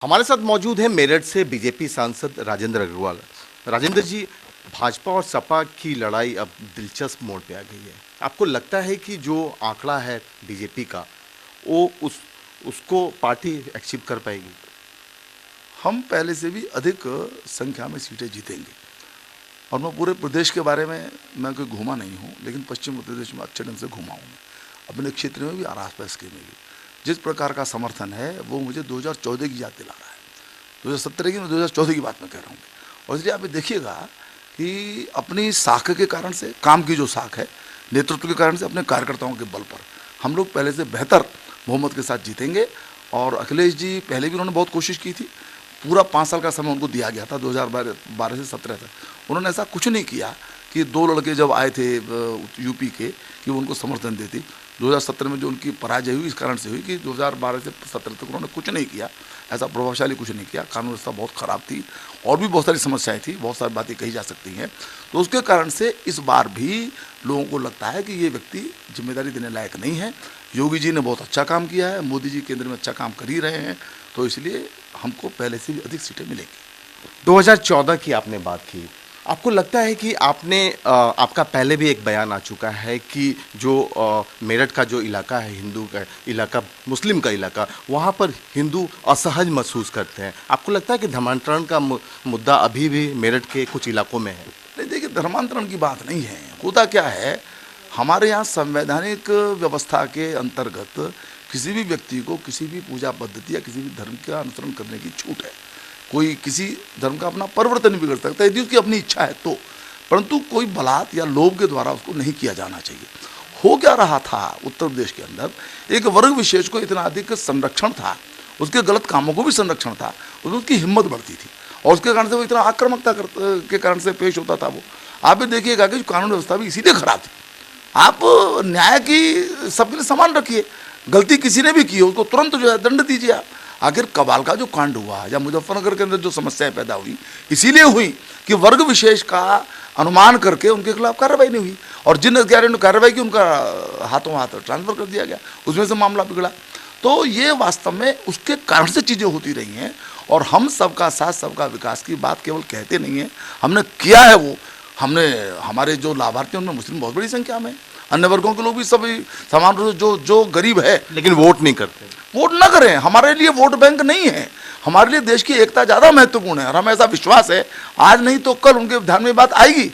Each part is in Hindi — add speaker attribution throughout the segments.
Speaker 1: हमारे साथ मौजूद है मेरठ से बीजेपी सांसद राजेंद्र अग्रवाल। राजेंद्र जी, भाजपा और सपा की लड़ाई अब दिलचस्प मोड़ पे आ गई है। आपको लगता है कि जो आंकड़ा है बीजेपी का, वो उसको पार्टी अचीव कर पाएगी?
Speaker 2: हम पहले से भी अधिक संख्या में सीटें जीतेंगे। और मैं पूरे प्रदेश के बारे में मैं कोई घूमा नहीं हूँ, लेकिन पश्चिम उत्तर प्रदेश में अच्छे ढंग से घूमा हूँ। अपने क्षेत्र में भी और आसपास के में भी जिस प्रकार का समर्थन है वो मुझे 2014 की याद दिला रहा है। 2017 की, मैं 2014 की बात मैं कह रहा हूँ। और इसलिए आप देखिएगा कि अपनी साख के कारण से, काम की जो साख है, नेतृत्व के कारण से, अपने कार्यकर्ताओं के बल पर हम लोग पहले से बेहतर बहुमत के साथ जीतेंगे। और अखिलेश जी पहले भी उन्होंने बहुत कोशिश की थी। पूरा 5 साल का समय उनको दिया गया था, 2012 से 17 तक। उन्होंने ऐसा कुछ नहीं किया कि 2 लड़के जब आए थे यूपी के कि वो उनको समर्थन देती। 2017 में जो उनकी पराजय हुई इस कारण से हुई कि 2012 से 17 तक उन्होंने कुछ नहीं किया, ऐसा प्रभावशाली कुछ नहीं किया। कानून व्यवस्था बहुत ख़राब थी और भी बहुत सारी समस्याएं थी, बहुत सारी बातें कही जा सकती हैं। तो उसके कारण से इस बार भी लोगों को लगता है कि ये व्यक्ति जिम्मेदारी देने लायक नहीं है। योगी जी ने बहुत अच्छा काम किया है, मोदी जी केंद्र में अच्छा काम कर ही रहे हैं, तो इसलिए हमको पहले से भी अधिक सीटें मिलेंगी।
Speaker 1: 2014 की आपने बात की, आपको लगता है कि आपका पहले भी एक बयान आ चुका है कि जो मेरठ का जो इलाका है, हिंदू का इलाका, मुस्लिम का इलाका, वहाँ पर हिंदू असहज महसूस करते हैं। आपको लगता है कि धर्मांतरण का मुद्दा अभी भी मेरठ के कुछ इलाकों में है?
Speaker 2: नहीं, देखिए, धर्मांतरण की बात नहीं है। होता क्या है, हमारे यहाँ संवैधानिक व्यवस्था के अंतर्गत किसी भी व्यक्ति को किसी भी पूजा पद्धति या किसी भी धर्म का अनुसरण करने की छूट है। कोई किसी धर्म का अपना परिवर्तन भी कर सकता है यदि उसकी अपनी इच्छा है तो, परंतु कोई बलात् या लोभ के द्वारा उसको नहीं किया जाना चाहिए। हो क्या रहा था उत्तर प्रदेश के अंदर, एक वर्ग विशेष को इतना अधिक संरक्षण था, उसके गलत कामों को भी संरक्षण था, उसकी हिम्मत बढ़ती थी और उसके कारण से वो इतना आक्रामकता के कारण से पेश होता था। वो आप भी देखिएगा कि कानून व्यवस्था भी इसीलिए खराब थी। आप न्याय की सबके लिए समान रखिए, गलती किसी ने भी की हो उसको तुरंत जो है दंड दीजिए आप। आखिर कबाल का जो कांड हुआ या मुजफ्फरनगर के अंदर जो समस्याएं पैदा हुई, इसीलिए हुई कि वर्ग विशेष का अनुमान करके उनके खिलाफ कार्रवाई नहीं हुई और जिन अधिकारियों ने कार्रवाई की उनका हाथों हाथ ट्रांसफर कर दिया गया, उसमें से मामला बिगड़ा। तो ये वास्तव में उसके कारण से चीज़ें होती रही हैं। और हम सबका साथ सबका विकास की बात केवल कहते नहीं हैं, हमने किया है। वो हमने, हमारे जो लाभार्थी हैं उनमें मुस्लिम बहुत बड़ी संख्या में, अन्य वर्गों के लोग भी सभी समान रूप से जो गरीब है,
Speaker 1: लेकिन वोट नहीं करते।
Speaker 2: वोट ना करें, हमारे लिए वोट बैंक नहीं है। हमारे लिए देश की एकता ज़्यादा महत्वपूर्ण है और हमें ऐसा विश्वास है आज नहीं तो कल उनके ध्यान में बात आएगी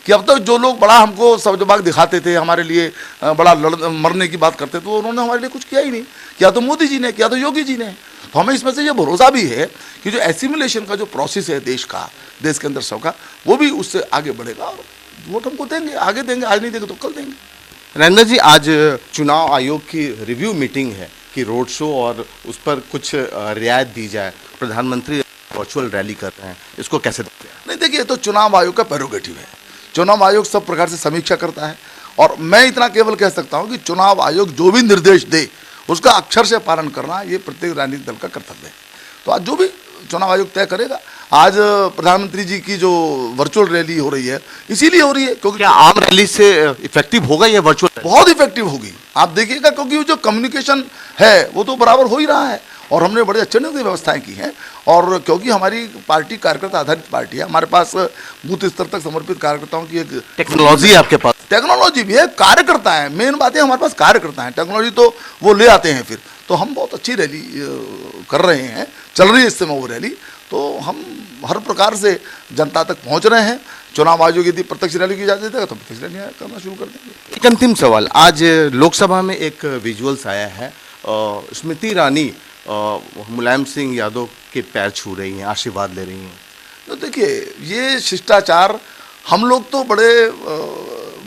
Speaker 2: कि अब तक जो लोग बड़ा हमको सब्जबाग दिखाते थे, हमारे लिए बड़ा मरने की बात करते थे, तो उन्होंने हमारे लिए कुछ किया ही नहीं। किया तो मोदी जी ने, किया तो योगी जी ने। तो हमें इसमें से ये भरोसा भी है कि जो एसिमिलेशन का जो प्रोसेस है देश का, देश के अंदर सबका, वो भी उससे आगे बढ़ेगा और वोट हमको देंगे, आगे देंगे। आज नहीं देंगे तो कल देंगे।
Speaker 1: नरेंद्र जी, आज चुनाव आयोग की रिव्यू मीटिंग है कि रोड शो और उस पर कुछ रियायत दी जाए। प्रधानमंत्री वर्चुअल रैली कर रहे हैं, इसको कैसे देखते हैं?
Speaker 2: नहीं, देखिए, तो चुनाव आयोग का प्रेरोगेटिव है। चुनाव आयोग सब प्रकार से समीक्षा करता है और मैं इतना केवल कह सकता हूं कि चुनाव आयोग जो भी निर्देश दे उसका अक्षर से पालन करना ये प्रत्येक राजनीतिक दल का कर्तव्य है। तो आज जो भी चुनाव आयोग तय करेगा। आज प्रधानमंत्री जी की जो वर्चुअल रैली हो रही है इसीलिए हो रही है क्योंकि
Speaker 1: क्या आम रैली से इफेक्टिव होगा ये वर्चुअल?
Speaker 2: बहुत इफेक्टिव होगी, आप देखिएगा, क्योंकि जो कम्युनिकेशन है वो तो बराबर हो ही रहा है और हमने बड़े अच्छे ढंग से व्यवस्थाएं की हैं। और क्योंकि हमारी पार्टी कार्यकर्ता आधारित पार्टी है, हमारे पास बूथ स्तर तक समर्पित कार्यकर्ताओं की एक
Speaker 1: टेक्नोलॉजी है आपके पास?
Speaker 2: टेक्नोलॉजी भी है, कार्यकर्ता है, मेन बात है हमारे पास कार्यकर्ता हैं। टेक्नोलॉजी तो वो ले आते हैं फिर। तो हम बहुत अच्छी रैली कर रहे हैं, चल रही है इस समय वो रैली। तो हम हर प्रकार से जनता तक पहुंच रहे हैं। चुनाव आयोग यदि प्रत्यक्ष रैली की इजाजत देगा तो प्रत्यक्ष रैली करना शुरू कर देंगे।
Speaker 1: एक अंतिम सवाल, आज लोकसभा में एक विजुअल्स आया है, स्मृति ईरानी मुलायम सिंह यादव के पैर छू रही हैं, आशीर्वाद ले रही हैं।
Speaker 2: तो देखिए, ये शिष्टाचार हम लोग तो बड़े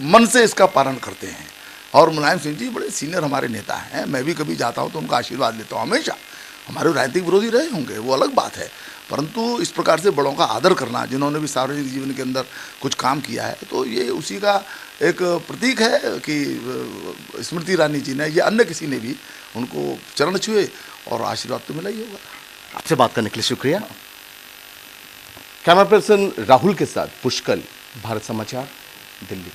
Speaker 2: मन से इसका पालन करते हैं और मुलायम सिंह जी बड़े सीनियर हमारे नेता हैं। मैं भी कभी जाता हूँ तो उनका आशीर्वाद लेता हूँ हमेशा। हमारे राजनीतिक विरोधी रहे होंगे वो अलग बात है, परंतु इस प्रकार से बड़ों का आदर करना, जिन्होंने भी सार्वजनिक जीवन के अंदर कुछ काम किया है, तो ये उसी का एक प्रतीक है कि स्मृति ईरानी जी ने या अन्य किसी ने भी उनको चरण छुए और आशीर्वाद तो मिला ही होगा।
Speaker 1: आपसे बात करने के लिए शुक्रिया। कैमरा पर्सन राहुल के साथ पुष्कल, भारत समाचार, दिल्ली।